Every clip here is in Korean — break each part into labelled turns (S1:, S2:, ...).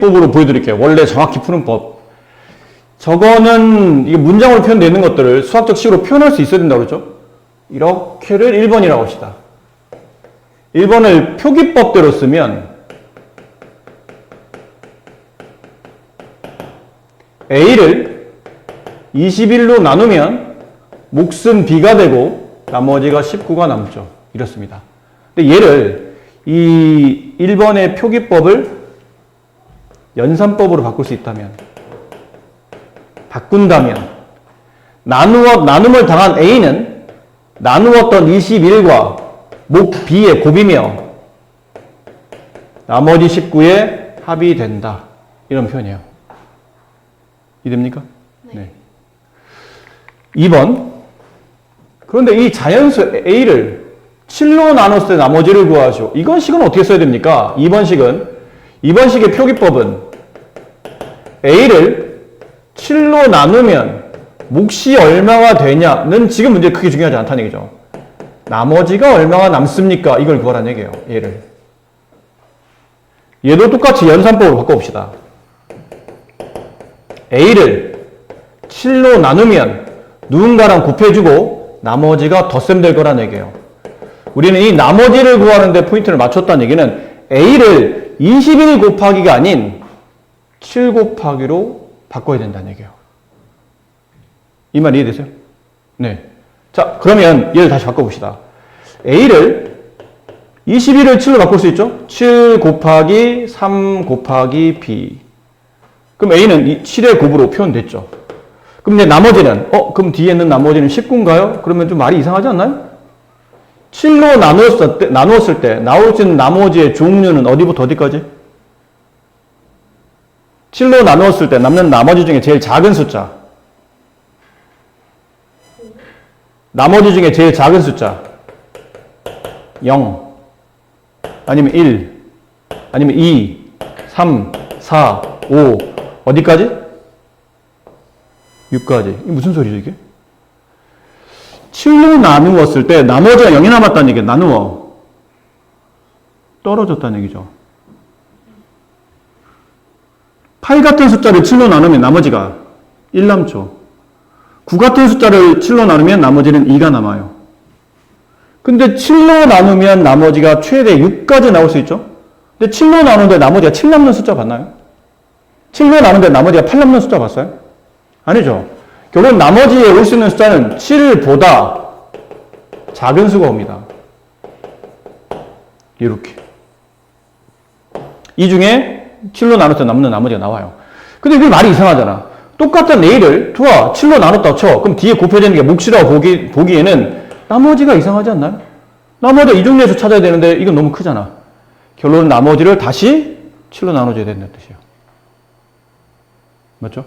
S1: 법으로 보여드릴게요. 원래 정확히 푸는 법. 저거는 이게 문장으로 표현되는 것들을 수학적 식으로 표현할 수 있어야 된다고 그러죠. 이렇게를 1번이라고 합시다. 1번을 표기법대로 쓰면 A를 21로 나누면 몫은 B가 되고 나머지가 19가 남죠. 이렇습니다. 근데 얘를 이 1번의 표기법을 연산법으로 바꿀 수 있다면, 바꾼다면 나눔을 당한 A는 나누었던 21과 몫 B의 곱이며 나머지 19의 합이 된다. 이런 표현이에요. 이해됩니까? 네. 2번. 그런데 이 자연수 A를 7로 나눴을 때 나머지를 구하시오. 이건 식은 어떻게 써야 됩니까? 2번 식의 표기법은 A를 7로 나누면 몫이 얼마가 되냐는 지금 문제 크게 중요하지 않다는 얘기죠. 나머지가 얼마가 남습니까? 이걸 구하라는 얘기예요. 얘도 똑같이 연산법으로 바꿔봅시다. A를 7로 나누면 누군가랑 곱해주고 나머지가 덧셈 될 거라는 얘기예요. 우리는 이 나머지를 구하는데 포인트를 맞췄다는 얘기는 A를 21 곱하기가 아닌 7 곱하기로 바꿔야 된다는 얘기예요. 이 말 이해되세요? 네. 자, 그러면 얘를 다시 바꿔봅시다. A를 21을 7로 바꿀 수 있죠? 7 곱하기 3 곱하기 B. 그럼 A는 7의 곱으로 표현됐죠. 그럼 이제 나머지는, 그럼 뒤에 있는 나머지는 19인가요? 그러면 좀 말이 이상하지 않나요? 7로 나누었을 때 나올 수 있는 나머지의 종류는 어디부터 어디까지? 7로 나누었을 때 남는 나머지 중에 제일 작은 숫자. 나머지 중에 제일 작은 숫자. 0. 아니면 1. 아니면 2. 3. 4. 5. 어디까지? 6까지. 이게 무슨 소리죠, 이게? 7로 나누었을 때 나머지가 0이 남았다는 얘기예요. 나누어. 떨어졌다는 얘기죠. 8 같은 숫자를 7로 나누면 나머지가 1 남죠. 9 같은 숫자를 7로 나누면 나머지는 2가 남아요. 근데 7로 나누면 나머지가 최대 6까지 나올 수 있죠? 근데 7로 나누는데 나머지가 7 남는 숫자 봤나요? 7로 나누는데 나머지가 8 남는 숫자 봤어요? 아니죠. 결국 나머지에 올 수 있는 숫자는 7보다 작은 수가 옵니다. 이렇게. 이 중에 7로 나눴을 때 남는 나머지가 나와요. 근데 이게 말이 이상하잖아. 똑같은 A를 7로 나눴다 쳐. 그럼 뒤에 곱해지는 게 몫이라고 보기에는 나머지가 이상하지 않나요? 나머지가 이 중에서 찾아야 되는데 이건 너무 크잖아. 결론은 나머지를 다시 7로 나눠줘야 된다는 뜻이에요. 맞죠?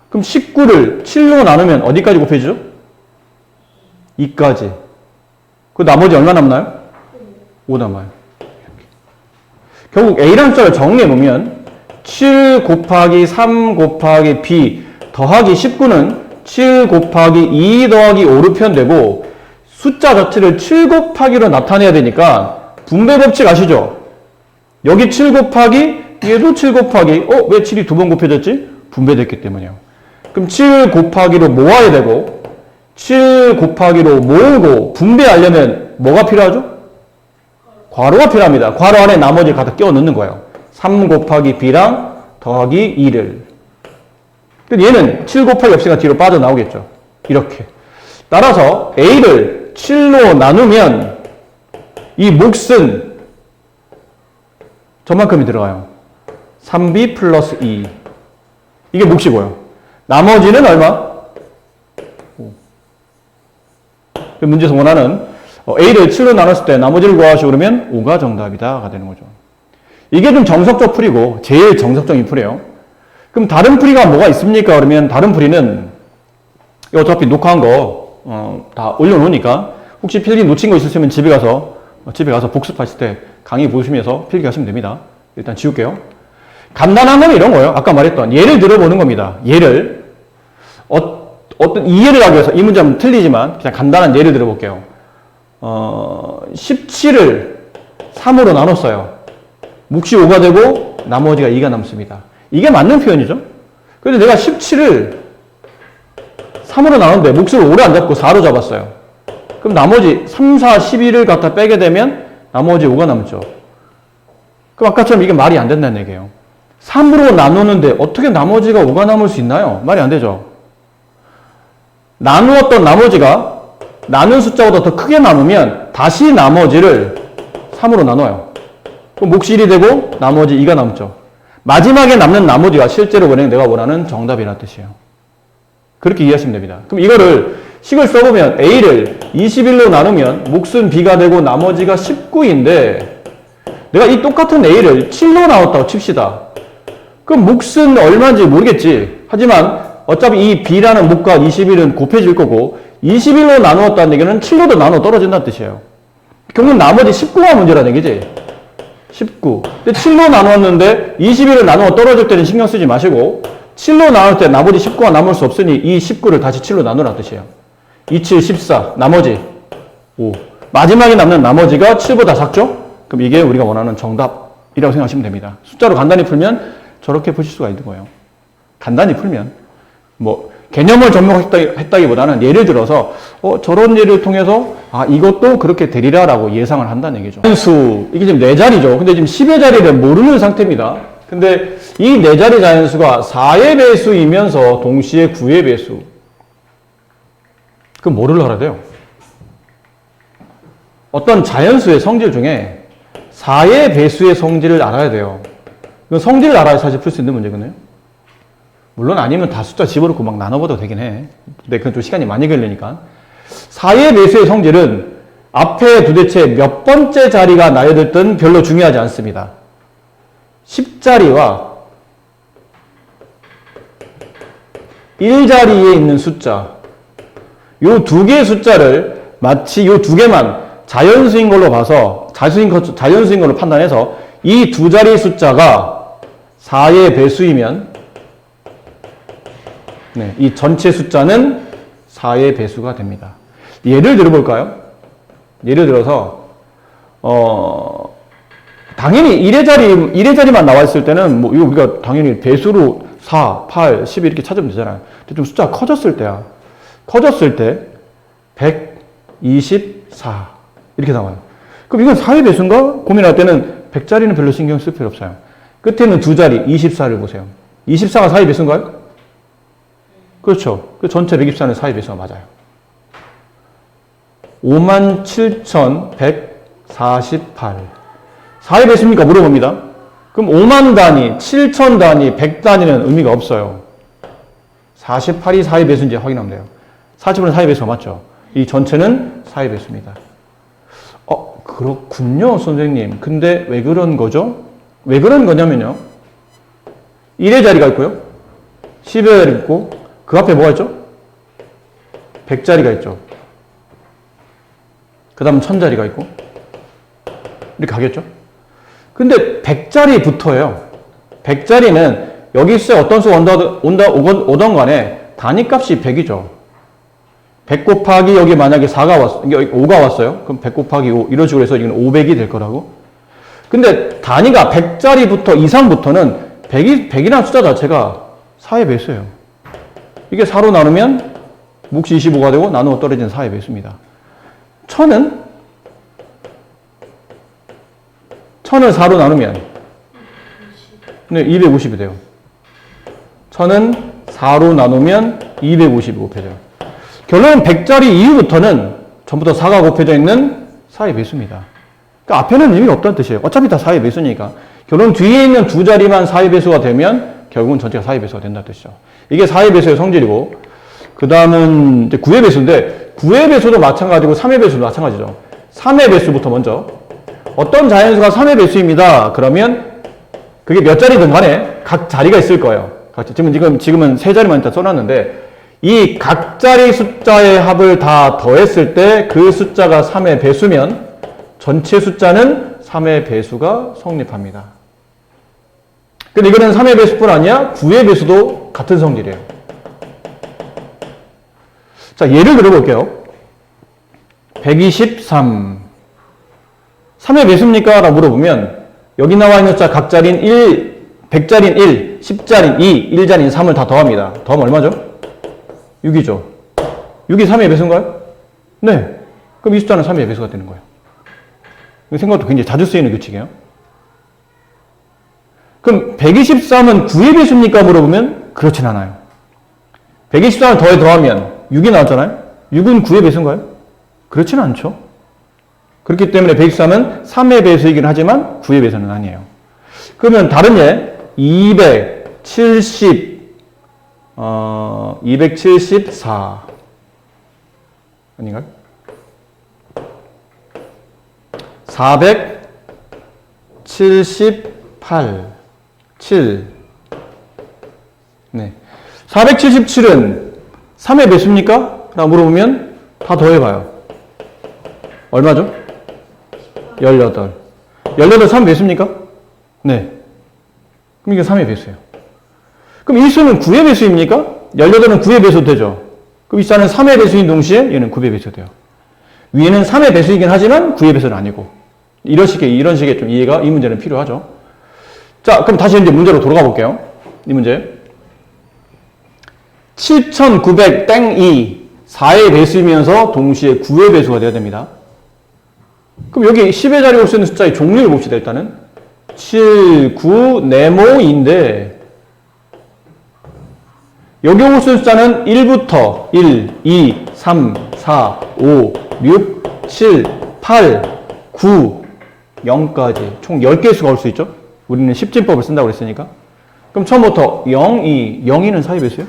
S1: 그럼 19를 7로 나누면 어디까지 곱해지죠? 2까지. 그 나머지 얼마 남나요? 5 남아요. 이렇게. 결국 A라는 숫자를 정리해보면 7 곱하기 3 곱하기 B 더하기 19는 7 곱하기 2 더하기 5로 표현되고 숫자 자체를 7 곱하기로 나타내야 되니까 분배 법칙 아시죠? 여기 7 곱하기 얘도 7 곱하기 왜 7이 두 번 곱해졌지? 분배됐기 때문이에요. 그럼 7 곱하기로 모아야 되고 7 곱하기로 모으고 분배하려면 뭐가 필요하죠? 괄호가 필요합니다. 괄호 안에 나머지를 갖다 끼워 넣는 거예요. 3 곱하기 B랑 더하기 2를. 근데 얘는 7 곱하기 없으니까 뒤로 빠져나오겠죠. 이렇게. 따라서 A를 7로 나누면 이 몫은 저만큼이 들어가요. 3B 플러스 2. 이게 몫이고요. 나머지는 얼마? 5. 문제에서 원하는 A를 7로 나눴을 때 나머지를 구하시오 그러면 5가 정답이다가 되는 거죠. 이게 좀 정석적 풀이고 제일 정석적인 풀이에요. 그럼 다른 풀이가 뭐가 있습니까? 그러면 다른 풀이는 어차피 녹화한 거 다 올려놓으니까 혹시 필기 놓친 거 있으시면 집에 가서 복습하실 때 강의 보시면서 필기하시면 됩니다. 일단 지울게요. 간단한 건 이런 거예요. 아까 말했던 예를 들어보는 겁니다. 예를 어떤 이해를 하기 위해서 이 문제는 틀리지만 그냥 간단한 예를 들어볼게요. 17을 3으로 나눴어요. 몫이 5가 되고 나머지가 2가 남습니다. 이게 맞는 표현이죠. 그런데 내가 17을 3으로 나눴는데 몫을 5로 안 잡고 4로 잡았어요. 그럼 나머지 3, 4, 11을 갖다 빼게 되면 나머지 5가 남죠. 그럼 아까처럼 이게 말이 안 된다는 얘기예요. 3으로 나누는데 어떻게 나머지가 5가 남을 수 있나요? 말이 안 되죠. 나누었던 나머지가 나눈 숫자보다 더 크게 나누면 다시 나머지를 3으로 나눠요. 그럼 몫이 1이 되고 나머지 2가 남죠. 마지막에 남는 나머지가 실제로 내가 원하는 정답이라는 뜻이에요. 그렇게 이해하시면 됩니다. 그럼 이거를 식을 써보면 A를 21로 나누면 몫은 B가 되고 나머지가 19인데 내가 이 똑같은 A를 7로 나눴다고 칩시다. 그럼 몫은 얼마인지 모르겠지. 하지만 어차피 이 B라는 몫과 21은 곱해질 거고 21로 나누었다는 얘기는 7로도 나눠 떨어진다는 뜻이에요. 결국은 나머지 19가 문제라는 얘기지. 19. 근데 7로 나누었는데 21을 나누어 떨어질 때는 신경 쓰지 마시고 7로 나눌 때 나머지 19가 남을 수 없으니 이 19를 다시 7로 나누라는 뜻이에요. 2, 7, 14. 나머지 5. 마지막에 남는 나머지가 7보다 작죠? 그럼 이게 우리가 원하는 정답이라고 생각하시면 됩니다. 숫자로 간단히 풀면 저렇게 푸실 수가 있는 거예요. 간단히 풀면. 뭐 개념을 접목했다기보다는 예를 들어서 저런 예를 통해서 이것도 그렇게 되리라라고 예상을 한다는 얘기죠. 자연수 이게 지금 4자리죠. 근데 지금 10의 자리를 모르는 상태입니다. 근데 이 4자리 자연수가 4의 배수이면서 동시에 9의 배수. 그럼 뭐를 알아야 돼요? 어떤 자연수의 성질 중에 4의 배수의 성질을 알아야 돼요. 성질을 알아야 사실 풀 수 있는 문제거든요. 물론 아니면 다 숫자 집어넣고 막 나눠봐도 되긴 해. 근데 그건 좀 시간이 많이 걸리니까. 4의 배수의 성질은 앞에 도대체 몇 번째 자리가 나열됐든 별로 중요하지 않습니다. 10자리와 1자리에 있는 숫자, 요 두 개의 숫자를 마치 요 두 개만 자연수인 걸로 봐서, 자연수인 걸로 판단해서 이 두 자리의 숫자가 4의 배수이면 이 전체 숫자는 4의 배수가 됩니다. 예를 들어볼까요? 예를 들어서 당연히 1의 자리만 나와 있을 때는 뭐 이거 우리가 당연히 배수로 4, 8, 12 이렇게 찾으면 되잖아요. 근데 좀 숫자가 커졌을 때야. 커졌을 때 124 이렇게 나와요. 그럼 이건 4의 배수인가? 고민할 때는 100자리는 별로 신경 쓸 필요 없어요. 끝에는 두 자리 24를 보세요. 24가 4의 배수인가요? 그렇죠. 그 전체 124는 4의 배수가 맞아요. 57,148. 4의 배수입니까? 물어봅니다. 그럼 5만 단위, 7천 단위, 100 단위는 의미가 없어요. 48이 4의 배수인지 확인하면 돼요. 40은 4의 배수가 맞죠? 이 전체는 4의 배수입니다. 그렇군요, 선생님. 근데 왜 그런 거죠? 왜 그런 거냐면요. 1의 자리가 있고요. 10의 자리가 있고, 그 앞에 뭐가 있죠? 100자리가 있죠. 그 다음 1000자리가 있고. 이렇게 가겠죠? 근데 100자리 붙어요. 100자리는 여기 숫자 어떤 수가 오던 간에 단위값이 100이죠. 100 곱하기 여기 만약에 5가 왔어요. 그럼 100 곱하기 5 이런 식으로 해서 이건 500이 될 거라고. 근데 단위가 100자리부터 이상부터는 100이라는 숫자 자체가 4의 배수예요. 이게 4로 나누면 몫이 25가 되고 나누어 떨어지는 4의 배수입니다. 1000은 4로 나누면 250이 돼요. 1000은 4로 나누면 250이 곱해져요. 결론은 100자리 이후부터는 전부 다 4가 곱해져 있는 4의 배수입니다. 그러니까 앞에는 의미가 없다는 뜻이에요. 어차피 다 4의 배수니까. 결론 뒤에 있는 두 자리만 4의 배수가 되면 결국은 전체가 4의 배수가 된다는 뜻이죠. 이게 4의 배수의 성질이고, 그 다음은 이제 9의 배수인데, 9의 배수도 마찬가지고 3의 배수도 마찬가지죠. 3의 배수부터 먼저. 어떤 자연수가 3의 배수입니다. 그러면 그게 몇 자리든 간에 각 자리가 있을 거예요. 지금은 세 자리만 일단 써놨는데, 이 각 자리 숫자의 합을 다 더했을 때 그 숫자가 3의 배수면 전체 숫자는 3의 배수가 성립합니다. 근데 이거는 3의 배수뿐 아니야 9의 배수도 같은 성질이에요. 자, 예를 들어볼게요. 123. 3의 배수입니까? 라고 물어보면 여기 나와 있는 숫자 각 자리는 1, 100자리는 1, 10자리는 2, 1자리는 3을 다 더합니다. 더하면 얼마죠? 6이죠. 6이 3의 배수인가요? 네. 그럼 이 숫자는 3의 배수가 되는 거예요. 생각도 굉장히 자주 쓰이는 규칙이에요. 그럼 123은 9의 배수입니까? 물어보면 그렇진 않아요. 123을 더하면 6이 나왔잖아요. 6은 9의 배수인가요? 그렇진 않죠. 그렇기 때문에 123은 3의 배수이긴 하지만 9의 배수는 아니에요. 그러면 다른 예 274 아닌가요? 478 7 네. 477은 3의 배수입니까? 라고 물어보면 다 더해봐요. 얼마죠? 18. 18 3 배수입니까? 네. 그럼 이게 3의 배수예요. 그럼 이 수는 9의 배수입니까? 18은 9의 배수 되죠. 그럼 이 숫자는 3의 배수인 동시에 얘는 9의 배수 돼요. 위에는 3의 배수이긴 하지만 9의 배수는 아니고. 이런 식의 좀 이해가 이 문제는 필요하죠. 자, 그럼 다시 이제 문제로 돌아가 볼게요. 이 문제. 7900-2 4의 배수이면서 동시에 9의 배수가 되어야 됩니다. 그럼 여기 10의 자리에 올 수 있는 숫자의 종류를 봅시다. 일단은 7, 9, 네모인데 여기 올 수 있는 숫자는 1부터 1, 2, 3, 4, 5, 6, 7, 8, 9, 0까지 총 10개의 수가 올 수 있죠. 우리는 십진법을 쓴다고 그랬으니까. 그럼 처음부터 0, 2, 0, 2는 4의 배수예요?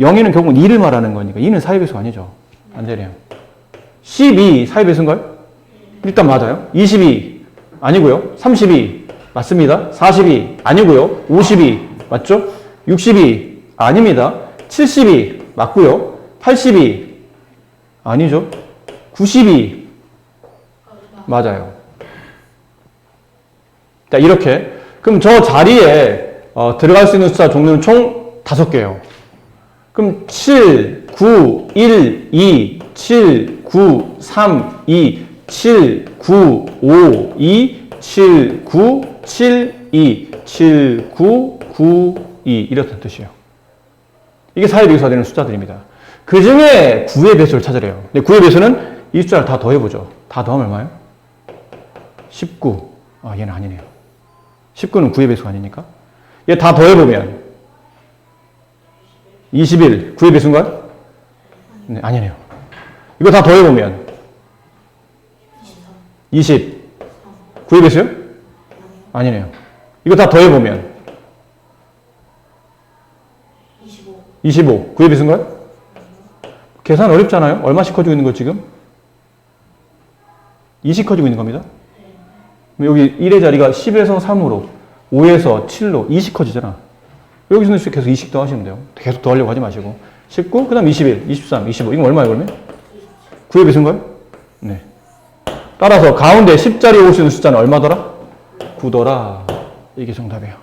S1: 0, 2는 결국은 2를 말하는 거니까 2는 4의 배수가 아니죠. 안 되네요. 12, 4의 배수인가요? 일단 맞아요. 22 아니고요. 32 맞습니다. 42 아니고요. 52 맞죠? 62 아닙니다. 72 맞고요. 82 아니죠. 92 맞아요. 자, 이렇게. 그럼 저 자리에 들어갈 수 있는 숫자 종류는 총 5개예요. 그럼 7, 9, 1, 2, 7, 9, 3, 2, 7, 9, 5, 2, 7, 9, 7, 2, 7, 9, 9, 2 이렇다는 뜻이에요. 이게 4의 배수가 되는 숫자들입니다. 그 중에 9의 배수를 찾으래요. 근데 9의 배수는 이 숫자를 다 더해보죠. 다 더하면 얼마예요? 19. 아, 얘는 아니네요. 19는 9의 배수가 아니니까. 얘 다 더해보면 21. 9의 배수인가요? 네, 아니네요. 이거 다 더해보면 20. 9의 배수요? 아니네요. 이거 다 더해보면 25. 9의 배수인가요? 계산 어렵잖아요. 얼마씩 커지고 있는 거 지금? 20 커지고 있는 겁니다. 여기 1의 자리가 10에서 3으로 5에서 7로 20 커지잖아. 여기서는 계속 20 더하시면 돼요. 계속 더하려고 하지 마시고 19, 그 다음 21, 23, 25 이건 얼마예요 그러면? 9의 배수인가요? 네. 따라서 가운데 10자리에 올 수 있는 숫자는 얼마더라? 9더라. 이게 정답이에요.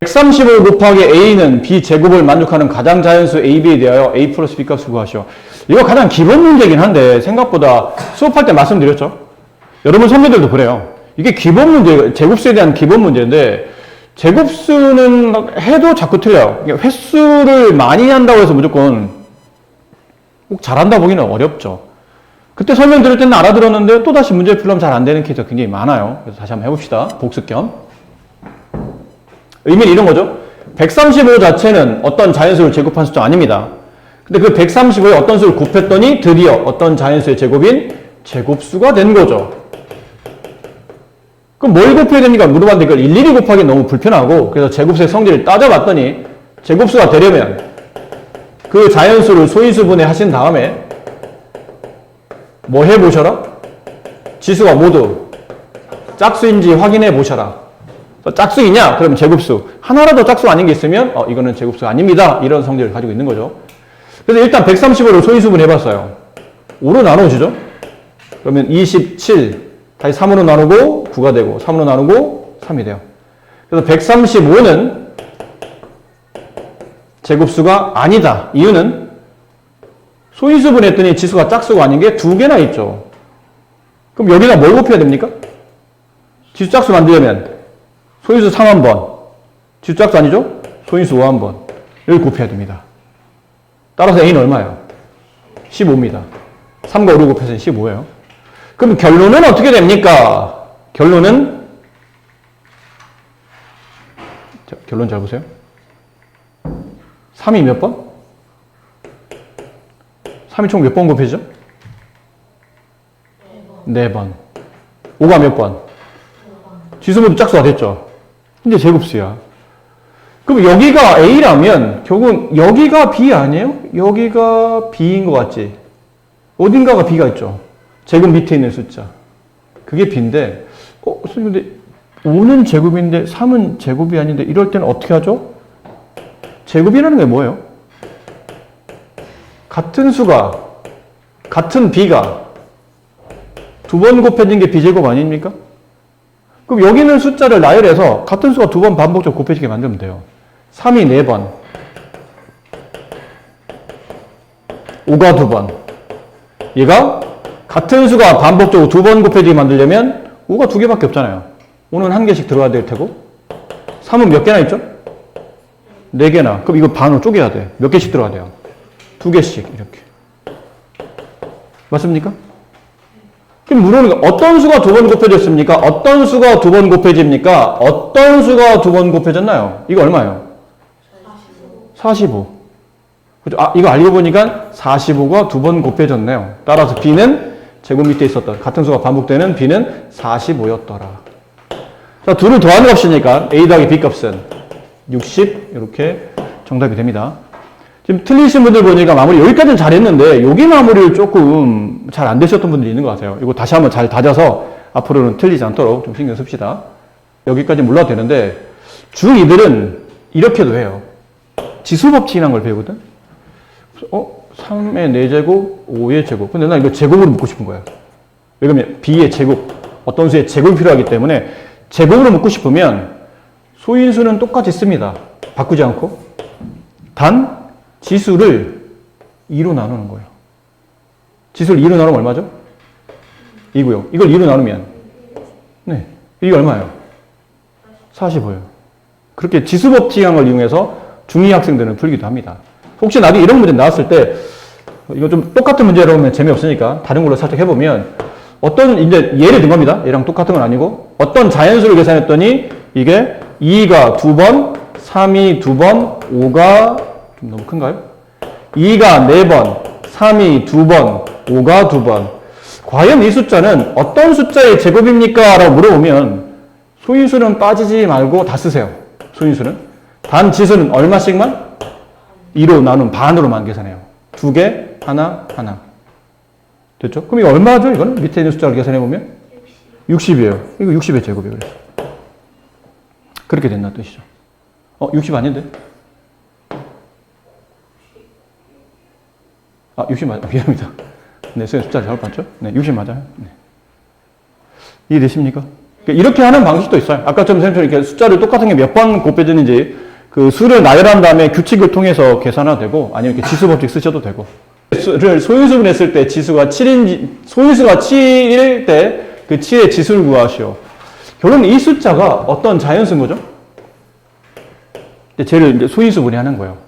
S1: 135 곱하기 a는 b 제곱을 만족하는 가장 자연수 ab에 대하여 a 플러스 b 값을 구하시오. 이거 가장 기본 문제긴 한데 생각보다 수업할 때 말씀드렸죠. 여러분 선배들도 그래요. 이게 기본 문제, 제곱수에 대한 기본 문제인데 제곱수는 해도 자꾸 틀려요. 횟수를 많이 한다고 해서 무조건 꼭 잘한다 보기는 어렵죠. 그때 설명 들을 때는 알아들었는데 또다시 문제 풀려면 잘 안 되는 케이스가 굉장히 많아요. 그래서 다시 한번 해봅시다. 복습 겸. 의미는 이런 거죠. 135 자체는 어떤 자연수를 제곱한 숫자 아닙니다. 근데 그 135에 어떤 수를 곱했더니 드디어 어떤 자연수의 제곱인 제곱수가 된 거죠. 그럼 뭘 곱해야 됩니까? 물어봤는데 그걸 일일이 곱하기 너무 불편하고 그래서 제곱수의 성질을 따져봤더니 제곱수가 되려면 그 자연수를 소인수분해 하신 다음에 뭐 해보셔라? 지수가 모두 짝수인지 확인해 보셔라. 짝수이냐? 그럼 제곱수. 하나라도 짝수 아닌 게 있으면 이거는 제곱수가 아닙니다. 이런 성질을 가지고 있는 거죠. 그래서 일단 135를 소인수분해 해봤어요. 5로 나누시죠? 그러면 27 다시 3으로 나누고 9가 되고 3으로 나누고 3이 돼요. 그래서 135는 제곱수가 아니다. 이유는 소인수분 했더니 지수가 짝수가 아닌 게 2개나 있죠. 그럼 여기다 뭘 곱해야 됩니까? 지수 짝수 만들려면 소인수 3 한 번. 지수 짝수 아니죠? 소인수 5 한 번. 여기 곱해야 됩니다. 따라서 A는 얼마예요? 15입니다. 3과 5를 곱해서 15예요. 그럼 결론은 어떻게 됩니까? 결론은 자, 결론 잘 보세요. 3이 몇 번? 3이 총 몇 번 곱해지죠? 4번. 5가 몇 번? 지수 모두 짝수가 됐죠? 이제 제곱수야. 그럼 여기가 A라면 결국 여기가 B 아니에요? 여기가 B인 것 같지? 어딘가가 B가 있죠? 제곱 밑에 있는 숫자. 그게 B인데 선생님 근데 5는 제곱인데 3은 제곱이 아닌데 이럴 때는 어떻게 하죠? 제곱이라는 게 뭐예요? 같은 수가 같은 B가 두 번 곱해진 게 B제곱 아닙니까? 그럼 여기 있는 숫자를 나열해서 같은 수가 두 번 반복적으로 곱해지게 만들면 돼요. 3이 4번, 5가 2번. 얘가 같은 수가 반복적으로 두 번 곱해지게 만들려면 5가 2개밖에 없잖아요. 5는 1개씩 들어가야 될 테고 3은 몇 개나 있죠? 4개나. 그럼 이거 반으로 쪼개야 돼. 몇 개씩 들어가야 돼요? 2개씩 이렇게. 맞습니까? 그럼 물어보는 게 어떤 수가 두 번 곱해졌습니까? 어떤 수가 두 번 곱해집니까? 어떤 수가 두 번 곱해졌나요? 이거 얼마예요? 45. 그죠? 아, 이거 알고 보니까 45가 두 번 곱해졌네요. 따라서 B는 제곱 밑에 있었던 같은 수가 반복되는 B는 45였더라. 자, 둘을 더하는 값이니까 A 더하기 B 값은 60 이렇게 정답이 됩니다. 지금 틀리신 분들 보니까 마무리 여기까지는 잘했는데 여기 마무리를 조금 잘 안 되셨던 분들이 있는 것 같아요. 이거 다시 한번 잘 다져서 앞으로는 틀리지 않도록 좀 신경 씁시다. 여기까지 몰라도 되는데 중2들은 이렇게도 해요. 지수법칙이라는 걸 배우거든. 3의 4제곱, 5의 제곱. 근데 나 이거 제곱으로 묶고 싶은 거야. 왜냐면 B의 제곱, 어떤 수의 제곱이 필요하기 때문에 제곱으로 묶고 싶으면 소인수는 똑같이 씁니다. 바꾸지 않고. 단 지수를 2로 나누는 거예요. 지수를 2로 나누면 얼마죠? 2고요. 이걸 2로 나누면 네, 이게 얼마예요? 45예요. 그렇게 지수법칙이라는 걸 이용해서 중2 학생들은 풀기도 합니다. 혹시 나중에 이런 문제 나왔을 때 이거 좀 똑같은 문제로 하면 재미없으니까 다른 걸로 살짝 해보면 어떤 이제 예를 든 겁니다. 얘랑 똑같은 건 아니고 어떤 자연수를 계산했더니 이게 2가 2번, 3이 2번, 5가 좀 너무 큰가요? 2가 4번, 3이 2번, 5가 2번. 과연 이 숫자는 어떤 숫자의 제곱입니까? 라고 물어보면 소인수는 빠지지 말고 다 쓰세요. 소인수는. 단 지수는 얼마씩만? 2로 나눈 반으로만 계산해요. 2개, 하나, 하나. 됐죠? 그럼 이거 얼마죠? 이거는 밑에 있는 숫자를 계산해보면 60이에요. 이거 60의 제곱이에요. 그래서. 그렇게 된다는 뜻이죠. 60 아닌데? 60 맞아. 미안합니다. 네, 선생님 숫자를 잘못 봤죠? 네, 60 맞아요. 네. 이해되십니까? 이렇게 하는 방식도 있어요. 아까처럼 선생님처럼 이렇게 숫자를 똑같은 게 몇 번 곱해지는지 그 수를 나열한 다음에 규칙을 통해서 계산해도 되고 아니면 이렇게 지수법칙 쓰셔도 되고 수를 소인수분 했을 때 지수가 7인지 소인수가 7일 때 그 7의 지수를 구하시오. 결론은 이 숫자가 어떤 자연수인 거죠? 쟤를 이제 소인수분해 하는 거예요.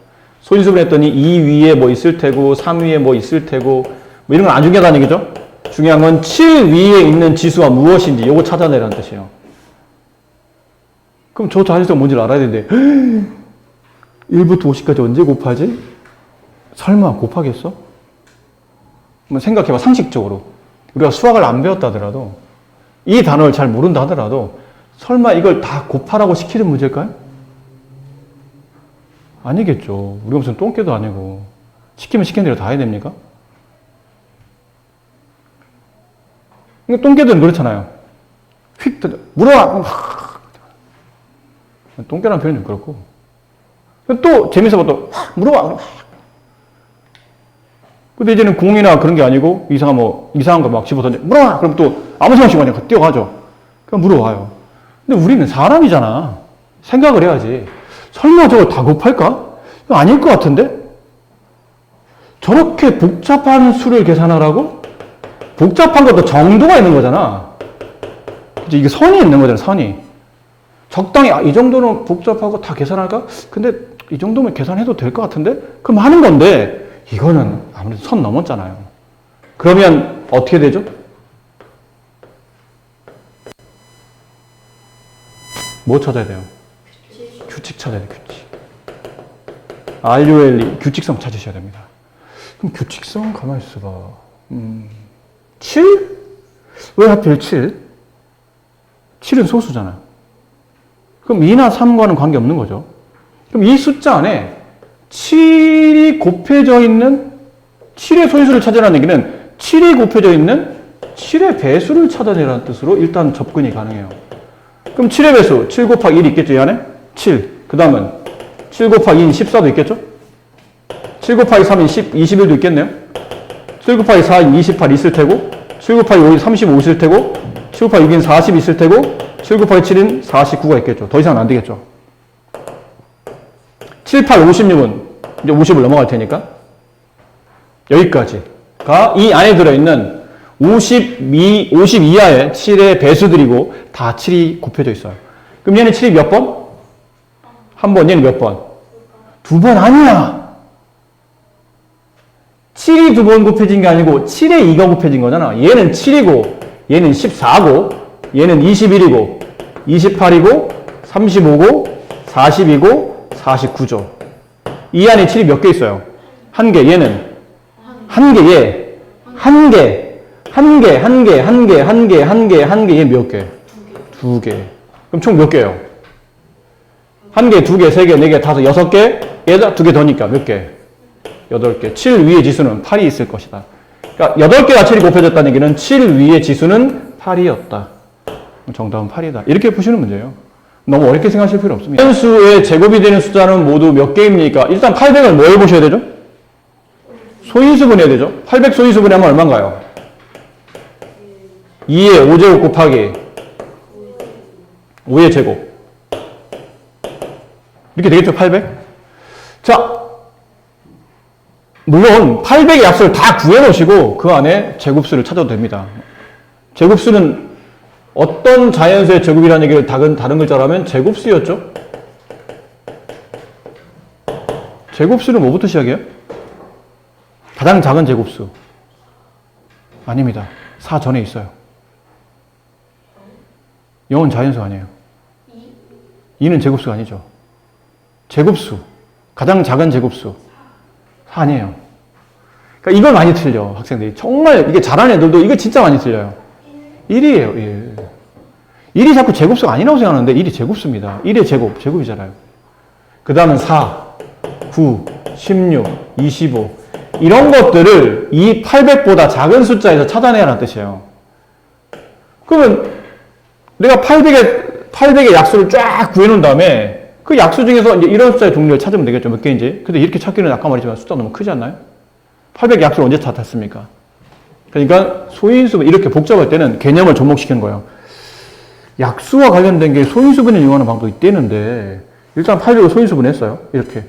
S1: 소인수분 했더니 2 위에 뭐 있을 테고 3 위에 뭐 있을 테고 뭐 이런 건 안 중요하다는 얘기죠. 중요한 건 7 위에 있는 지수가 무엇인지 이거 찾아내라는 뜻이에요. 그럼 저 자연수가 뭔지를 알아야 되는데 1부터 50까지 언제 곱하지? 설마 곱하겠어? 한번 생각해봐. 상식적으로 우리가 수학을 안 배웠다 하더라도 이 단어를 잘 모른다 하더라도 설마 이걸 다 곱하라고 시키는 문제일까요? 아니겠죠. 우리가 무슨 똥개도 아니고 시키면 시키는 대로 다 해야 됩니까? 똥개들은 그렇잖아요. 휙 물어와. 똥개라는 표현이 좀 그렇고 또 재밌어 봐. 또 물어와. 근데 이제는 공이나 그런 게 아니고 이상한 거 막 집어던져 물어와. 그럼 또 아무 생각 없이 그냥 뛰어가죠. 그냥 물어와요. 근데 우리는 사람이잖아. 생각을 해야지. 설마 저걸 다 곱할까? 아닐 것 같은데? 저렇게 복잡한 수를 계산하라고? 복잡한 것도 정도가 있는 거잖아. 이게 선이 있는 거잖아, 선이. 적당히 이 정도는 복잡하고 다 계산할까? 근데 이 정도면 계산해도 될 것 같은데? 그럼 하는 건데 이거는 아무래도 선 넘었잖아요. 그러면 어떻게 되죠? 뭐 찾아야 돼요? 규칙 찾아야 돼요. 규칙. RULE 규칙성 찾으셔야 됩니다. 그럼 규칙성 가만히 있어봐. 7? 왜 하필 7? 7은 소수잖아. 그럼 2나 3과는 관계없는 거죠. 그럼 이 숫자 안에 7이 곱해져 있는 7의 소인수를 찾으라는 얘기는 7이 곱해져 있는 7의 배수를 찾아내라는 뜻으로 일단 접근이 가능해요. 그럼 7의 배수, 7 곱하기 1이 있겠죠, 이 안에? 7. 그 다음은 7 곱하기 2는 14도 있겠죠? 7 곱하기 3은 21도 있겠네요? 7 곱하기 4는 28 있을 테고, 7 곱하기 5는 35 있을 테고, 7 곱하기 6은 40 있을 테고, 7 곱하기 7은 49가 있겠죠. 더 이상은 안 되겠죠. 7, 8, 56은 이제 50을 넘어갈 테니까 여기까지가 이 안에 들어있는 50 이하의 7의 배수들이고 다 7이 곱해져 있어요. 그럼 얘는 7이 몇 번? 한 번. 얘는 몇 번? 두 번 아니야. 7이 두 번 곱해진 게 아니고 7에 2가 곱해진 거잖아. 얘는 7이고 얘는 14고 얘는 21이고 28이고 35고 40이고 49죠. 이 안에 7이 몇 개 있어요? 한 개. 얘는 한 개. 얘 한 개. 한 개. 얘 몇 개? 두 개. 그럼 총 몇 개예요? 한 개, 두 개, 세 개, 네 개, 다섯, 여섯 개. 얘다 두 개 더니까 몇 개? 8개. 7 위의 지수는 8이 있을 것이다. 그러니까 8개가 7이 곱해졌다는 얘기는 7 위의 지수는 8이었다. 정답은 8이다. 이렇게 푸시는 문제예요. 너무 어렵게 생각하실 필요 없습니다. 자연수의 제곱이 되는 숫자는 모두 몇 개입니까? 일단 800을 뭐 해보셔야 되죠? 소인수분 해야 되죠? 800 소인수분이 하면 얼마인가요? 2의 5제곱 곱하기 5의 제곱. 이렇게 되겠죠? 800? 자, 물론 800의 약수를 다 구해놓으시고 그 안에 제곱수를 찾아도 됩니다. 제곱수는 어떤 자연수의 제곱이라는 얘기를 다른 글자로 하면 제곱수였죠? 제곱수는 뭐부터 시작해요? 가장 작은 제곱수. 아닙니다. 4 전에 있어요. 0은 자연수 아니에요. 2는 제곱수가 아니죠. 제곱수. 가장 작은 제곱수. 4 아니에요. 그러니까 이걸 많이 틀려, 학생들이. 정말 이게 잘하는 애들도 이거 진짜 많이 틀려요. 1이에요, 1. 1이 자꾸 제곱수가 아니라고 생각하는데 1이 제곱수입니다. 1의 제곱, 제곱이잖아요. 그 다음은 4, 9, 16, 25. 이런 것들을 이 800보다 작은 숫자에서 찾아내라는 뜻이에요. 그러면 내가 800의 약수를 쫙 구해놓은 다음에 그 약수 중에서 이제 이런 숫자의 종류를 찾으면 되겠죠. 몇 개인지. 근데 이렇게 찾기는 아까 말했지만 숫자가 너무 크지 않나요? 800 약수를 언제 찾았습니까? 그러니까 소인수분 이렇게 복잡할 때는 개념을 접목시키는 거예요. 약수와 관련된 게 소인수분을 이용하는 방법도 있대는데 일단 800을 소인수분 했어요. 이렇게.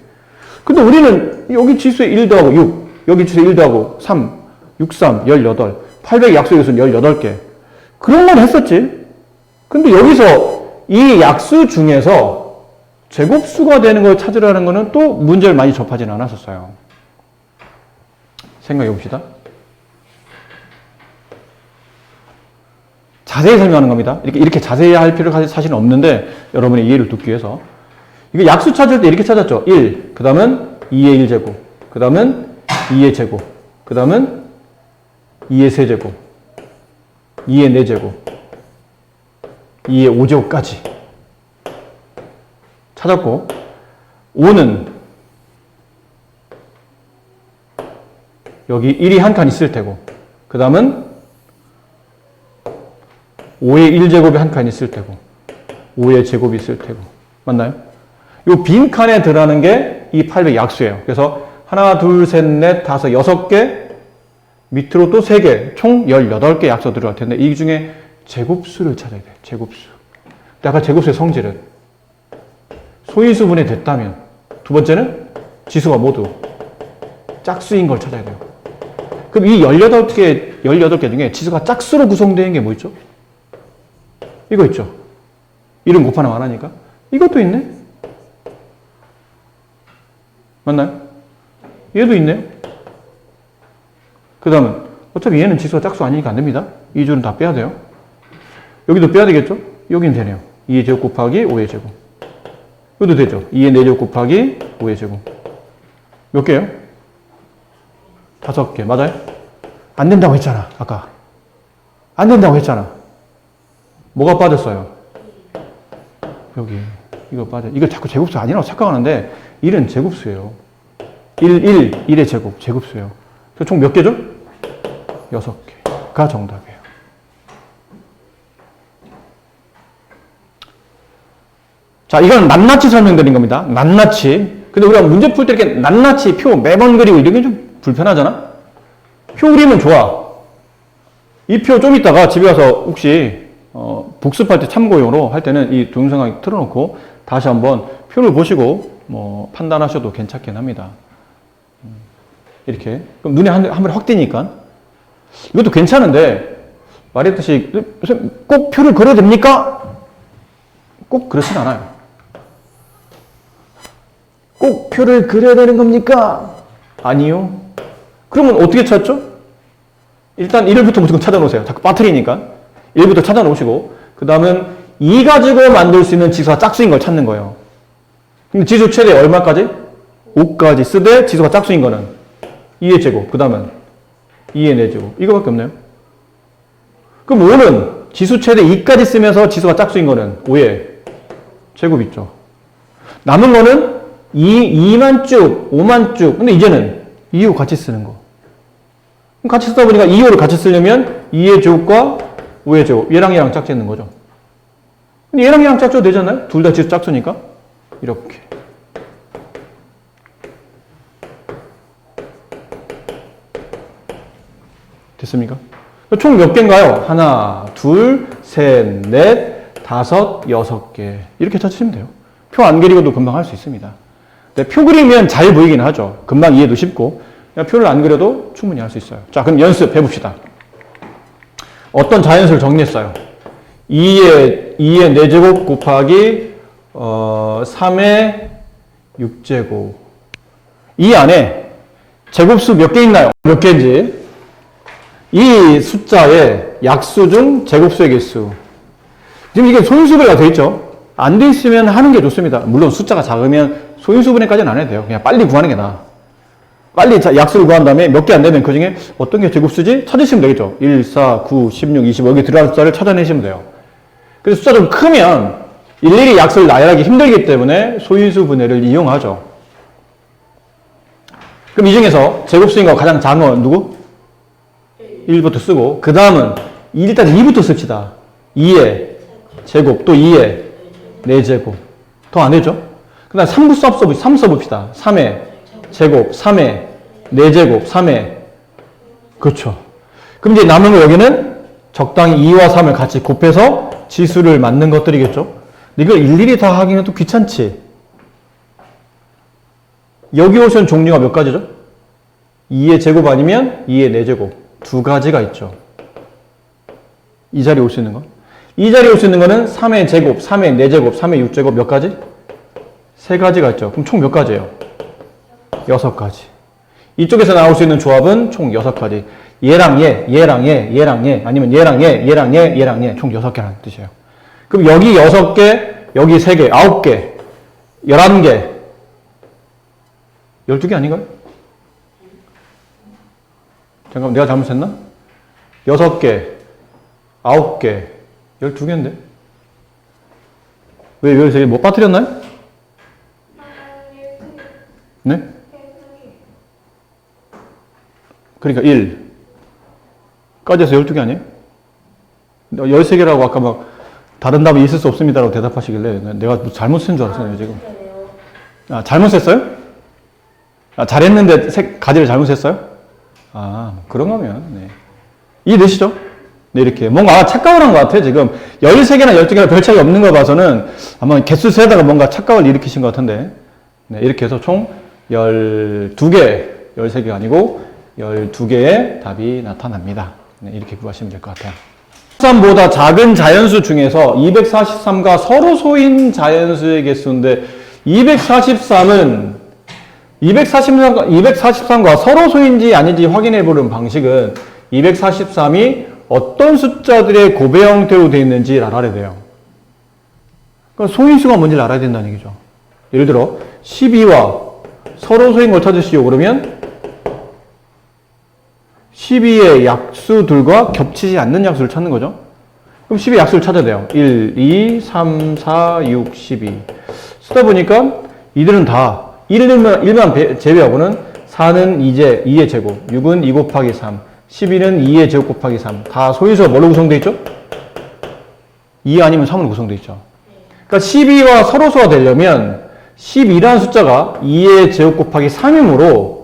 S1: 근데 우리는 여기 지수에 1 더하고 6, 여기 지수에 1 더하고 3, 6, 3, 18. 800 약수의 수는 18개. 그런 건 했었지. 근데 여기서 이 약수 중에서 제곱수가 되는 걸 찾으라는 거는 또 문제를 많이 접하지는 않았었어요. 생각해 봅시다. 자세히 설명하는 겁니다. 이렇게 자세히 할 필요가 사실은 없는데 여러분의 이해를 돕기 위해서. 이거 약수 찾을 때 이렇게 찾았죠. 1, 그 다음은 2의 1제곱, 그 다음은 2의 제곱, 그 다음은 2의 세제곱, 2의 4제곱, 2의 5제곱까지 찾았고 5는 여기 1이 한 칸 있을 테고 그 다음은 5의 1제곱이 한 칸 있을 테고 5의 제곱이 있을 테고 맞나요? 이 빈 칸에 들어가는 게 이 800 약수예요. 그래서 하나, 둘, 셋, 넷, 다섯, 6개 밑으로 또 3개 총 18개 약수 들어갈 텐데 이 중에 제곱수를 찾아야 돼요. 제곱수. 아까 제곱수의 성질은 소인수분이 됐다면 두 번째는 지수가 모두 짝수인 걸 찾아야 돼요. 그럼 이 18개 중에 지수가 짝수로 구성되어 있는 게 뭐 있죠? 이거 있죠. 1은 곱하나 말하니까. 이것도 있네. 맞나요? 얘도 있네요. 그 다음은 어차피 얘는 지수가 짝수 아니니까 안 됩니다. 이 줄은 다 빼야 돼요. 여기도 빼야 되겠죠? 여긴 되네요. 2의 제곱 곱하기 5의 제곱. 여기도 되죠? 2의 4제곱 곱하기 5의 제곱. 몇 개예요? 5개. 맞아요? 안 된다고 했잖아. 아까. 안 된다고 했잖아. 뭐가 빠졌어요? 여기. 이거 빠져. 이걸 자꾸 제곱수 아니라고 착각하는데 1은 제곱수예요. 1의 제곱. 제곱수예요. 총 몇 개죠? 6개가 정답이에요. 자, 이건 낱낱이 설명드린 겁니다. 낱낱이. 근데 우리가 문제 풀 때 이렇게 낱낱이 표 매번 그리고 이런 게 좀 불편하잖아? 표 그리면 좋아. 이 표 좀 이따가 집에 가서 혹시 복습할 때 참고용으로 할 때는 이 동영상 틀어놓고 다시 한번 표를 보시고 뭐 판단하셔도 괜찮긴 합니다. 이렇게. 그럼 눈에 한 번에 확 띄니까. 이것도 괜찮은데 말했듯이 꼭 표를 그려야 됩니까? 꼭 그렇진 않아요. 꼭 표를 그려야 되는 겁니까? 아니요. 그러면 어떻게 찾죠? 일단 1부터 무조건 찾아놓으세요. 자꾸 빠뜨리니까. 1부터 찾아놓으시고 그 다음은 2 가지고 만들 수 있는 지수가 짝수인 걸 찾는 거예요. 근데 지수 최대 얼마까지? 5까지 쓰되 지수가 짝수인 거는 2의 제곱, 그 다음은 2의 4제곱. 이거밖에 없네요. 그럼 5는 지수 최대 2까지 쓰면서 지수가 짝수인 거는 5의 제곱 있죠. 남은 거는 2만 쭉, 5만 쭉. 근데 이제는 2호 같이 쓰는 거. 그럼 같이 쓰다 보니까 2호를 같이 쓰려면 2의 제곱과 5의 제곱. 얘랑 짝짓는 거죠. 근데 얘랑 짝져도 되잖아요? 둘 다 지수 짝수니까. 이렇게. 됐습니까? 총 몇 개인가요? 하나, 둘, 셋, 넷, 다섯, 6개. 이렇게 찾으시면 돼요. 표 안 그리고도 금방 할 수 있습니다. 근데 표 그리면 잘 보이긴 하죠. 금방 이해도 쉽고. 그냥 표를 안 그려도 충분히 할 수 있어요. 자, 그럼 연습 해봅시다. 어떤 자연수를 정리했어요? 2의 4제곱 곱하기 3의 6제곱. 이 안에 제곱수 몇 개 있나요? 몇 개인지. 이 숫자의 약수 중 제곱수의 개수. 지금 이게 소인수분해가 되어 있죠? 안 돼 있으면 하는 게 좋습니다. 물론 숫자가 작으면 소인수분해까지는 안 해도 돼요. 그냥 빨리 구하는 게 나아. 빨리 약수를 구한 다음에 몇 개 안 되면 그 중에 어떤 게 제곱수지? 찾으시면 되겠죠. 1, 4, 9, 16, 25 여기 들어가는 숫자를 찾아내시면 돼요. 그래서 숫자 좀 크면 일일이 약수를 나열하기 힘들기 때문에 소인수분해를 이용하죠. 그럼 이 중에서 제곱수인 거 가장 작은 건 누구? 1부터 쓰고 그 다음은 일단 2부터 씁시다. 2의 제곱 또 2의 4제곱 더 안 되죠? 그 다음 3 써봅시다. 3의 제곱 3의 4제곱 3의 그렇죠. 그럼 이제 남은 거 여기는 적당히 2와 3을 같이 곱해서 지수를 맞는 것들이겠죠. 이걸 일일이 다 하기는 또 귀찮지. 여기 오션 종류가 몇 가지죠? 2의 제곱 아니면 2의 4제곱 두 가지가 있죠. 이 자리에 올 수 있는 거. 이 자리에 올 수 있는 거는 3의 제곱, 3의 4제곱, 3의 6제곱 몇 가지? 3가지가 있죠. 그럼 총 몇 가지예요? 6가지. 이쪽에서 나올 수 있는 조합은 총 6가지. 얘랑 얘, 얘랑 얘, 얘랑 얘, 아니면 얘랑 얘, 얘랑 얘, 얘랑 얘, 총 6개라는 뜻이에요. 그럼 여기 6개, 여기 3개, 9개, 11개, 12개 아닌가요? 잠깐만, 내가 잘못했나? 6개, 9개, 12개인데? 왜 저기 못 빠뜨렸나요? 네? 그러니까 1까지 해서 12개 아니에요? 13개라고 아까 막 다른 답이 있을 수 없습니다라고 대답하시길래 내가 잘못 쓴 줄 알았어요, 지금. 아, 잘못 썼어요? 아, 잘했는데 가지를 잘못 썼어요? 아, 그런 거면, 네. 이해되시죠? 네, 이렇게. 뭔가 착각을 한 것 같아, 지금. 13개나 12개나 별 차이 없는 거 봐서는 아마 개수 세다가 뭔가 착각을 일으키신 것 같은데. 네, 이렇게 해서 총 12개, 13개가 아니고 12개의 답이 나타납니다. 네, 이렇게 구하시면 될 것 같아요. 보다 작은 자연수 중에서 243과 서로 소인 자연수의 개수인데 243은 243과 서로 소인지 아닌지 확인해 보는 방식은 243이 어떤 숫자들의 곱의 형태로 되어 있는지 알아야 돼요. 그러니까 소인수가 뭔지를 알아야 된다는 얘기죠. 예를 들어 12와 서로 소인 걸 찾으시오. 그러면 12의 약수들과 겹치지 않는 약수를 찾는 거죠. 그럼 12의 약수를 찾아야 돼요. 1, 2, 3, 4, 6, 12. 쓰다 보니까 이들은 다 1만 제외하고는 4는 2의 제곱, 6은 2 곱하기 3, 12는 2의 제곱 곱하기 3. 다 소인수가 뭘로 구성되어 있죠? 2 아니면 3으로 구성되어 있죠. 그러니까 12와 서로소가 되려면 12라는 숫자가 2의 제곱 곱하기 3이므로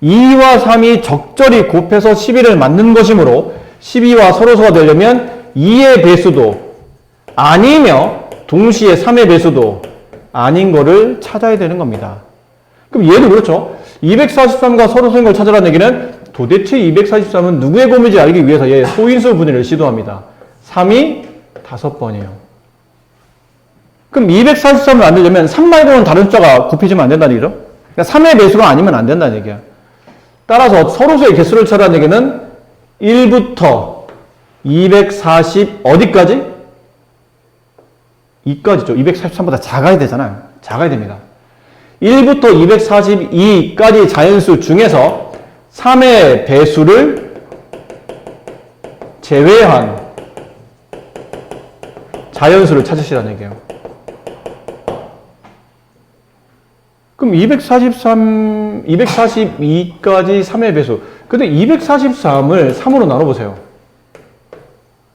S1: 2와 3이 적절히 곱해서 12를 만든 것이므로 12와 서로소가 되려면 2의 배수도 아니며 동시에 3의 배수도 아닌 거를 찾아야 되는 겁니다. 그럼 얘도 그렇죠. 243과 서로소인 걸 찾으라는 얘기는 도대체 243은 누구의 곱인지 알기 위해서 얘 소인수 분해를 시도합니다. 3이 5번이에요. 그럼 243을 만들려면 3 말고는 다른 숫자가 곱해지면 안 된다는 얘기죠. 그러니까 3의 배수가 아니면 안 된다는 얘기야. 따라서 서로소의 개수를 찾으라는 얘기는 1부터 240 어디까지? 2까지죠. 243보다 작아야 되잖아요. 작아야 됩니다. 1부터 242까지 자연수 중에서 3의 배수를 제외한 자연수를 찾으시라는 얘기예요. 그럼 242까지 3의 배수. 근데 243을 3으로 나눠보세요.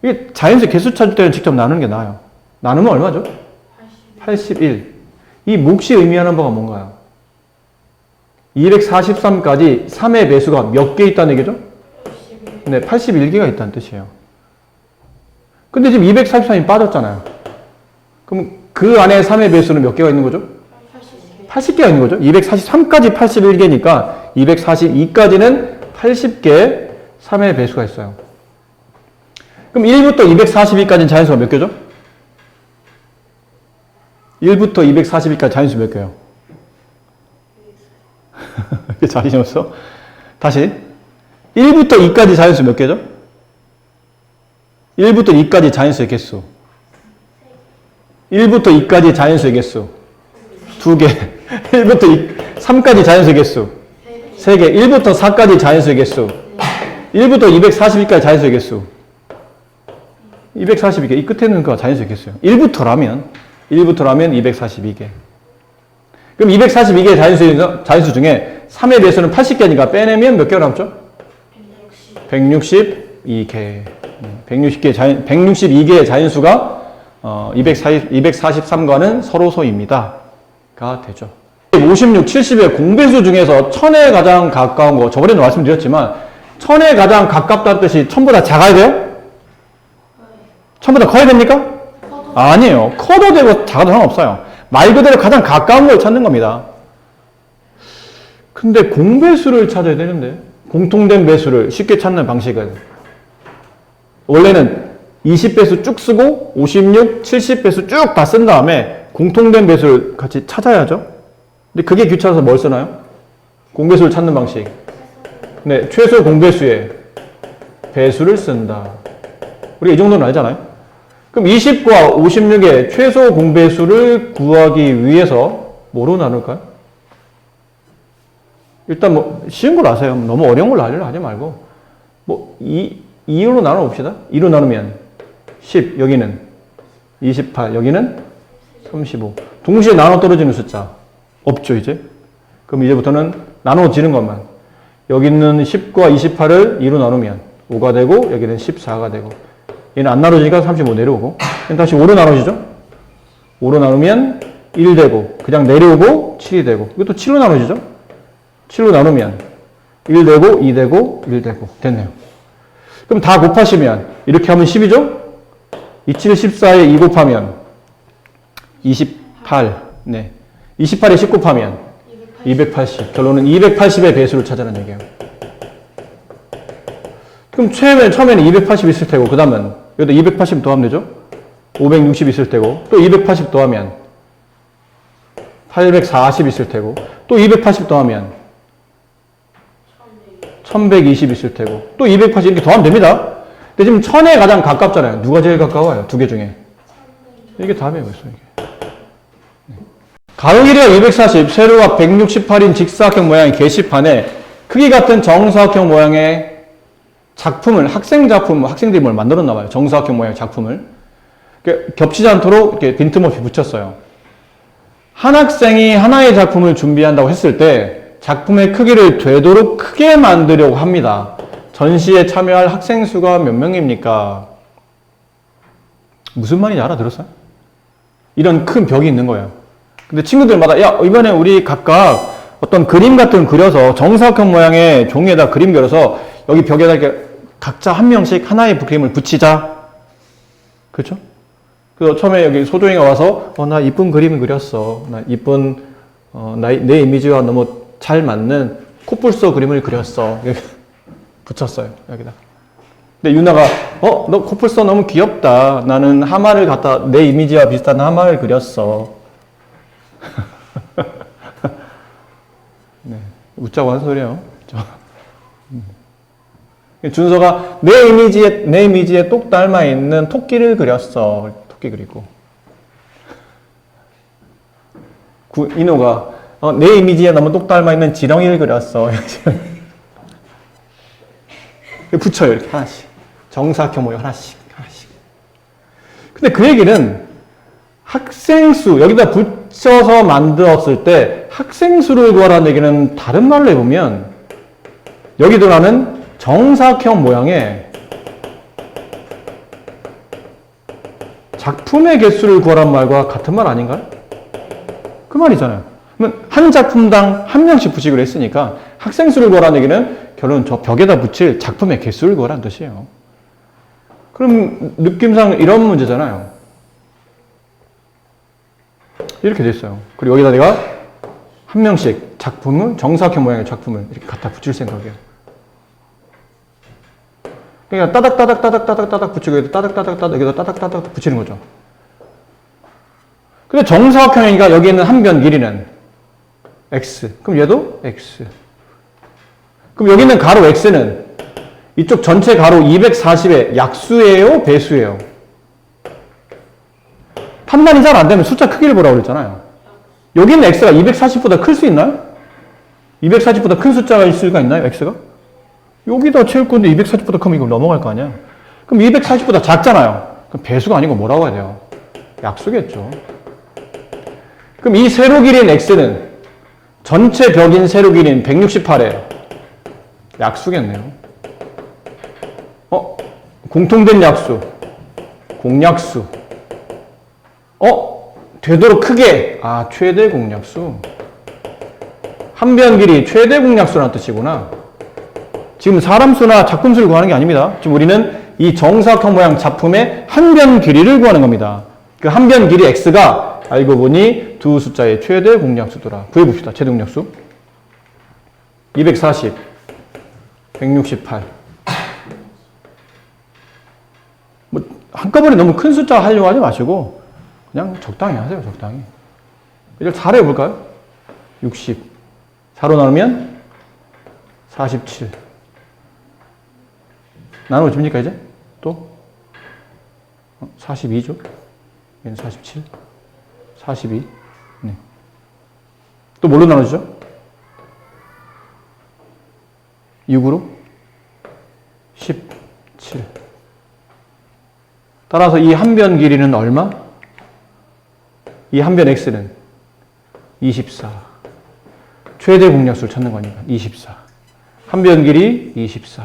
S1: 이게 자연수 개수 찾을 때는 직접 나누는 게 나아요. 나누면 얼마죠? 81. 이 몫이 의미하는 바가 뭔가요? 243까지 3의 배수가 몇 개 있다는 얘기죠? 81. 네, 81개가 있다는 뜻이에요. 근데 지금 243이 빠졌잖아요. 그럼 그 안에 3의 배수는 몇 개가 있는 거죠? 80개가 있는 거죠. 243까지 81개니까 242까지는 80개 3의 배수가 있어요. 그럼 1부터 242까지는 자연수가 몇 개죠? 1부터 242까지 자연수 몇 개요? 자신이 없어? 다시 1부터 2까지 자연수 몇 개죠? 1부터 2까지 자연수의 개수 1부터 2까지 자연수의 개수 2개 1부터 3까지 자연수의 개수 3개 1부터 4까지 자연수의 개수 1부터 242까지 자연수의 개수 242개 이 끝에 있는 거 자연수의 개수예요. 1부터라면 242개. 그럼 242개의 자연수 중에 3의 배수는 80개니까 빼내면 몇 개가 남죠? 162개. 162개의 자연수가 243과는 서로소입니다. 가 되죠. 56, 70의 공배수 중에서 1000에 가장 가까운 거, 저번에도 말씀드렸지만 1000에 가장 가깝다는 뜻이 1000보다 작아야 돼요? 1000보다 커야 됩니까? 아니에요. 커도 되고 작아도 상관없어요. 말 그대로 가장 가까운 걸 찾는 겁니다. 근데 공배수를 찾아야 되는데 공통된 배수를 쉽게 찾는 방식은 원래는 20배수 쭉 쓰고 56, 70배수 쭉 다 쓴 다음에 공통된 배수를 같이 찾아야죠. 근데 그게 귀찮아서 뭘 쓰나요? 공배수를 찾는 방식. 네, 최소 공배수의 배수를 쓴다. 우리가 이 정도는 알잖아요. 그럼 20과 56의 최소 공배수를 구하기 위해서 뭐로 나눌까요? 일단 뭐 쉬운 걸 아세요. 너무 어려운 걸 알려고 하지 말고 뭐 2로 나눠 봅시다. 2로 나누면 10, 여기는 28, 여기는 35. 동시에 나눠 떨어지는 숫자 없죠, 이제. 그럼 이제부터는 나눠지는 것만. 여기 있는 10과 28을 2로 나누면 5가 되고 여기는 14가 되고 얘는 안 나눠지니까 35 내려오고 다시 5로 나눠지죠? 5로 나누면 1 되고 그냥 내려오고 7이 되고 이것도 7로 나눠지죠? 7로 나누면 1 되고 2 되고 1 되고 됐네요. 그럼 다 곱하시면 이렇게 하면 10이죠? 27, 14에 2 곱하면 28. 네. 28에 10 곱하면 280. 결론은 280의 배수를 찾아라는 얘기예요. 그럼 처음에는 280 있을 테고 그 다음은 여기다 280 더하면 되죠? 560 있을 테고, 또 280 더하면 840 있을 테고, 또 280 더하면 1120 있을 테고, 또 280 이렇게 더하면 됩니다. 근데 지금 1000에 가장 가깝잖아요. 누가 제일 가까워요? 두 개 중에. 이게 답이에요, 벌써 이게. 가로 길이가 240, 세로가 168인 직사각형 모양의 게시판에 크기 같은 정사각형 모양의 작품을, 학생들이 뭘 만들었나 봐요. 정사각형 모양의 작품을. 겹치지 않도록 이렇게 빈틈없이 붙였어요. 한 학생이 하나의 작품을 준비한다고 했을 때 작품의 크기를 되도록 크게 만들려고 합니다. 전시에 참여할 학생 수가 몇 명입니까? 무슨 말인지 알아들었어요? 이런 큰 벽이 있는 거예요. 근데 친구들마다 야, 이번에 우리 각각 어떤 그림 같은 거 그려서 정사각형 모양의 종이에다 그림 그려서 여기 벽에다 이렇게 각자 한 명씩 하나의 그림을 붙이자. 그렇죠? 그래서 처음에 여기 소종이가 와서 나 이쁜 그림을 그렸어. 나 이쁜 내 이미지와 너무 잘 맞는 코뿔소 그림을 그렸어. 여기 붙였어요. 여기다. 근데 유나가 너 코뿔소 너무 귀엽다. 나는 하마를 갖다 내 이미지와 비슷한 하마를 그렸어. 네, 웃자고 하는 소리예요. 준서가 내 이미지에 똑 닮아 있는 토끼를 그렸어. 토끼 그리고. 인호가 내 이미지에 너무 똑 닮아 있는 지렁이를 그렸어. 붙여요, 이렇게 하나씩. 정사각형 모양 하나씩. 근데 그 얘기는 학생 수, 여기다 붙여서 만들었을 때 학생 수를 구하라는 얘기는 다른 말로 해보면 여기 들어가는 정사각형 모양의 작품의 개수를 구하란 말과 같은 말 아닌가요? 그 말이잖아요. 그러면 한 작품당 한 명씩 붙이기로 했으니까 학생 수를 구하라는 얘기는 결론 저 벽에다 붙일 작품의 개수를 구하라는 뜻이에요. 그럼 느낌상 이런 문제잖아요. 이렇게 됐어요. 그리고 여기다 내가 한 명씩 작품을, 정사각형 모양의 작품을 이렇게 갖다 붙일 생각이에요. 그러니까 따닥따닥 붙이고 여기다 따닥따닥 붙이는 거죠. 근데 정사각형이니까 여기 있는 한 변 길이는 x. 그럼 얘도 x. 그럼 여기 있는 가로 x는 이쪽 전체 가로 240의 약수예요? 배수예요? 판단이 잘 안 되면 숫자 크기를 보라고 그랬잖아요. 여기 있는 x가 240보다 클 수 있나요? 240보다 큰 숫자가 있을 수가 있나요? x가? 여기다 채울 건데 240보다 크면 이거 넘어갈 거 아니야? 그럼 240보다 작잖아요. 그럼 배수가 아니고 뭐라고 해야 돼요? 약수겠죠. 그럼 이 세로 길이인 x는 전체 벽인 세로 길이인 168의 약수겠네요. 공통된 약수, 공약수. 되도록 크게. 최대 공약수. 한 변 길이 최대 공약수라는 뜻이구나. 지금 사람 수나 작품 수를 구하는 게 아닙니다. 지금 우리는 이 정사각형 모양 작품의 한 변 길이를 구하는 겁니다. 그 한 변 길이 x가 알고 보니 두 숫자의 최대 공약수더라. 구해봅시다. 최대 공약수. 240, 168. 한꺼번에 너무 큰 숫자 하려고 하지 마시고 그냥 적당히 하세요. 적당히. 이걸 4로 해볼까요? 60. 4로 나누면 47. 나눠집니까 이제? 또? 42죠? 얘는 47. 42. 네. 또 뭘로 나눠지죠? 6으로? 17. 따라서 이 한 변 길이는 얼마? 이 한 변 x는 24. 최대 공약수를 찾는 거니까 24. 한 변 길이 24.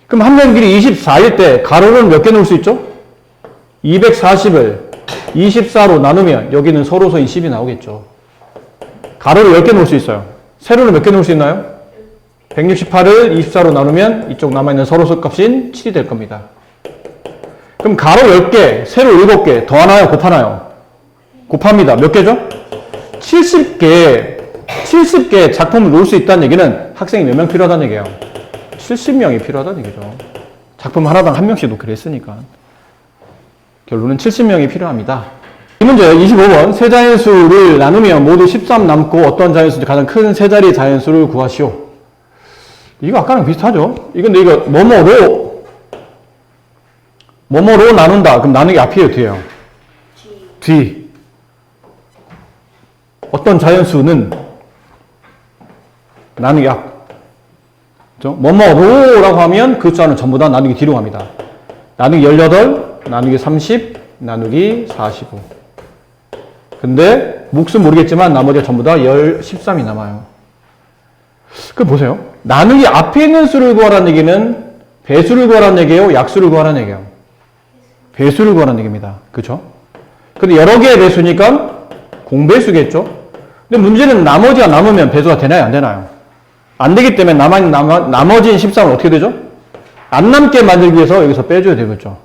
S1: 그럼 한 변 길이 24일 때 가로는 몇 개 놓을 수 있죠? 240을 24로 나누면 여기는 서로서 20이 나오겠죠. 가로를 10개 놓을 수 있어요. 세로를 몇 개 놓을 수 있나요? 168을 24로 나누면 이쪽 남아있는 서로서 값인 7이 될 겁니다. 그럼 가로 10개, 세로 7개 더하나요? 곱하나요? 곱합니다. 몇 개죠? 70개 작품을 놓을 수 있다는 얘기는 학생이 몇 명 필요하다는 얘기예요? 70명이 필요하다는 얘기죠. 작품 하나당 한 명씩 놓기로 했으니까. 결론은 70명이 필요합니다. 이 문제 25번. 세 자연수를 나누면 모두 13 남고 어떤 자연수인지 가장 큰 세 자리 자연수를 구하시오. 이거 아까랑 비슷하죠? 이건데 이거 뭐뭐로 나눈다. 그럼 나누기 앞이에요, 뒤에요? 뒤. 어떤 자연수는 나누기 앞. 그죠? 뭐뭐로라고 하면 그 숫자는 전부 다 나누기 뒤로 갑니다. 나누기 18, 나누기 30, 나누기 45. 근데 몫은 모르겠지만 나머지가 전부 다 13이 남아요. 그 보세요. 나누기 앞에 있는 수를 구하라는 얘기는 배수를 구하라는 얘기예요? 약수를 구하라는 얘기예요? 배수를 구하라는 얘기입니다. 그렇죠? 근데 여러 개의 배수니까 공배수겠죠? 근데 문제는 나머지가 남으면 배수가 되나요? 안 되나요? 안 되기 때문에 나머지인 13은 어떻게 되죠? 안 남게 만들기 위해서 여기서 빼줘야 되겠죠.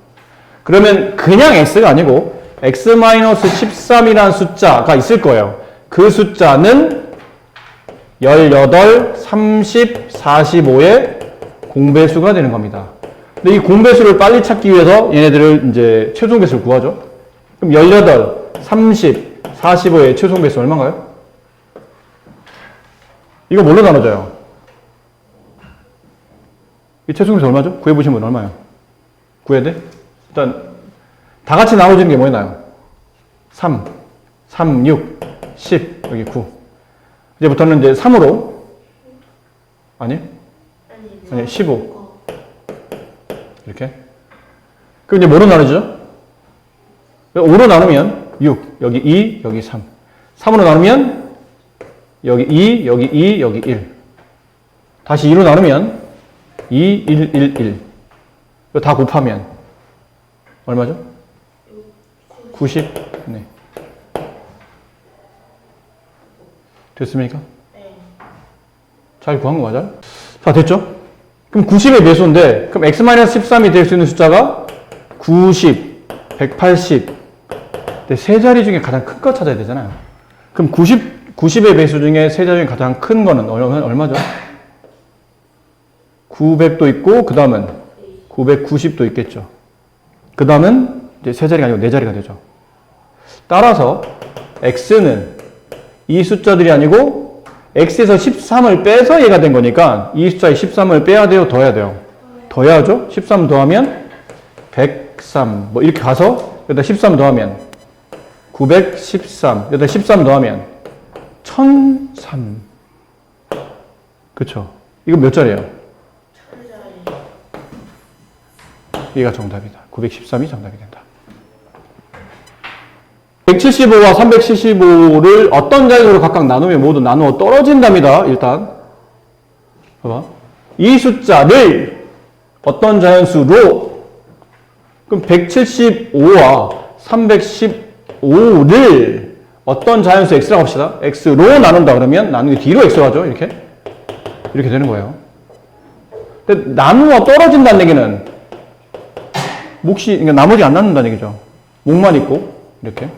S1: 그러면 그냥 x가 아니고 x-13이라는 숫자가 있을 거예요. 그 숫자는 18, 30, 45의 공배수가 되는 겁니다. 근데 이 공배수를 빨리 찾기 위해서 얘네들을 이제 최종 배수를 구하죠. 그럼 18, 30, 45의 최종 배수 얼마인가요? 이거 뭘로 나눠져요? 이 최종 배수 얼마죠? 구해보신 분 얼마예요? 구해야 돼? 일단 다 같이 나눠지는 게 뭐였나요? 3, 3, 6, 10, 여기 9. 이제부터는 이제 3으로 아니 15 이렇게. 그럼 이제 뭐로 나누죠? 5로 나누면 6, 여기 2, 여기 3. 3으로 나누면 여기 2, 여기 2, 여기 1. 다시 2로 나누면 2, 1, 1, 1. 이거 다 곱하면 얼마죠? 90. 네. 됐습니까? 네. 잘 구한 거 맞아요? 자, 됐죠? 그럼 90의 배수인데, 그럼 x-13이 될 수 있는 숫자가 90, 180. 근데 세 자리 중에 가장 큰 거 찾아야 되잖아요. 그럼 90의 배수 중에 세 자리 중에 가장 큰 거는 얼마죠? 900도 있고, 그 다음은 990도 있겠죠. 그 다음은 이제 세 자리가 아니고 네 자리가 되죠. 따라서 x는 이 숫자들이 아니고 x에서 13을 빼서 얘가 된 거니까 이 숫자에 13을 빼야 돼요? 더 해야 돼요? 더 해야죠? 13 더하면 103 뭐 이렇게 가서 여기다 13 더하면 913 여기다 13 더하면 1003 그쵸? 이거 몇 자리예요? 이가 정답이다. 913이 정답이 된다. 175와 375를 어떤 자연수로 각각 나누면 모두 나누어 떨어진답니다. 일단 봐봐. 이 숫자를 어떤 자연수로 그럼 175와 315를 어떤 자연수 x라고 합시다. x로 나눈다 그러면 나누기 뒤로 x 하죠. 이렇게 되는 거예요. 근데 나누어 떨어진다는 얘기는 몫이 그러니까 나머지 안 나눈다는 얘기죠. 몫만 있고 이렇게.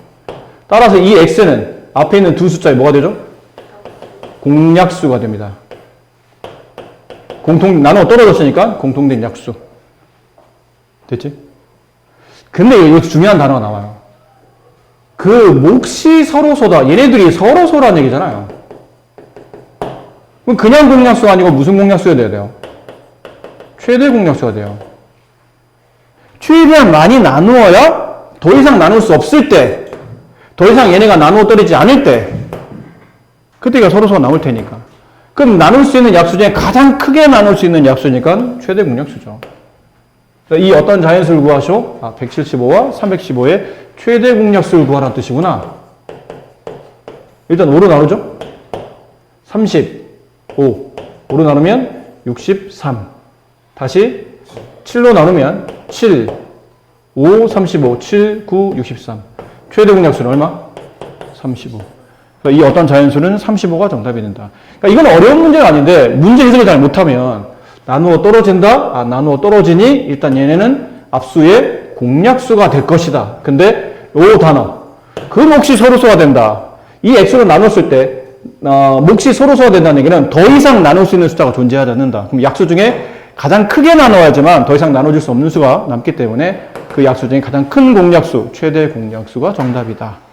S1: 따라서 이 x는 앞에 있는 두 숫자에 뭐가 되죠? 공약수가 됩니다. 나눠 떨어졌으니까 공통된 약수. 됐지? 근데 여기서 중요한 단어가 나와요. 그 몫이 서로소다. 얘네들이 서로소라는 얘기잖아요. 그럼 그냥 공약수가 아니고 무슨 공약수가 돼야 돼요? 최대 공약수가 돼요. 최대한 많이 나누어야 더 이상 나눌 수 없을 때 더 이상 얘네가 나누어 떨어지지 않을 때 그때가 서로서로 나올 테니까. 그럼 나눌 수 있는 약수 중에 가장 크게 나눌 수 있는 약수니까 최대 공약수죠. 이 어떤 자연수를 구하시오? 175와 315의 최대 공약수를 구하라는 뜻이구나. 일단 5로 나누죠? 35. 5로 나누면 63. 다시 7로 나누면 7. 5, 35, 7, 9, 63. 최대 공약수는 얼마? 35. 그러니까 이 어떤 자연수는 35가 정답이 된다. 그러니까 이건 어려운 문제가 아닌데 문제 해석을 잘 못하면 나누어 떨어진다? 나누어 떨어지니 일단 얘네는 앞수의 공약수가 될 것이다. 근데 요 단어 그 몫이 서로소가 된다. 이 x로 나눴을 때 몫이 서로소가 된다는 얘기는 더 이상 나눌 수 있는 숫자가 존재하지 않는다. 그럼 약수 중에 가장 크게 나눠야지만 더 이상 나눠줄 수 없는 수가 남기 때문에 그 약수 중에 가장 큰 공약수, 최대 공약수가 정답이다.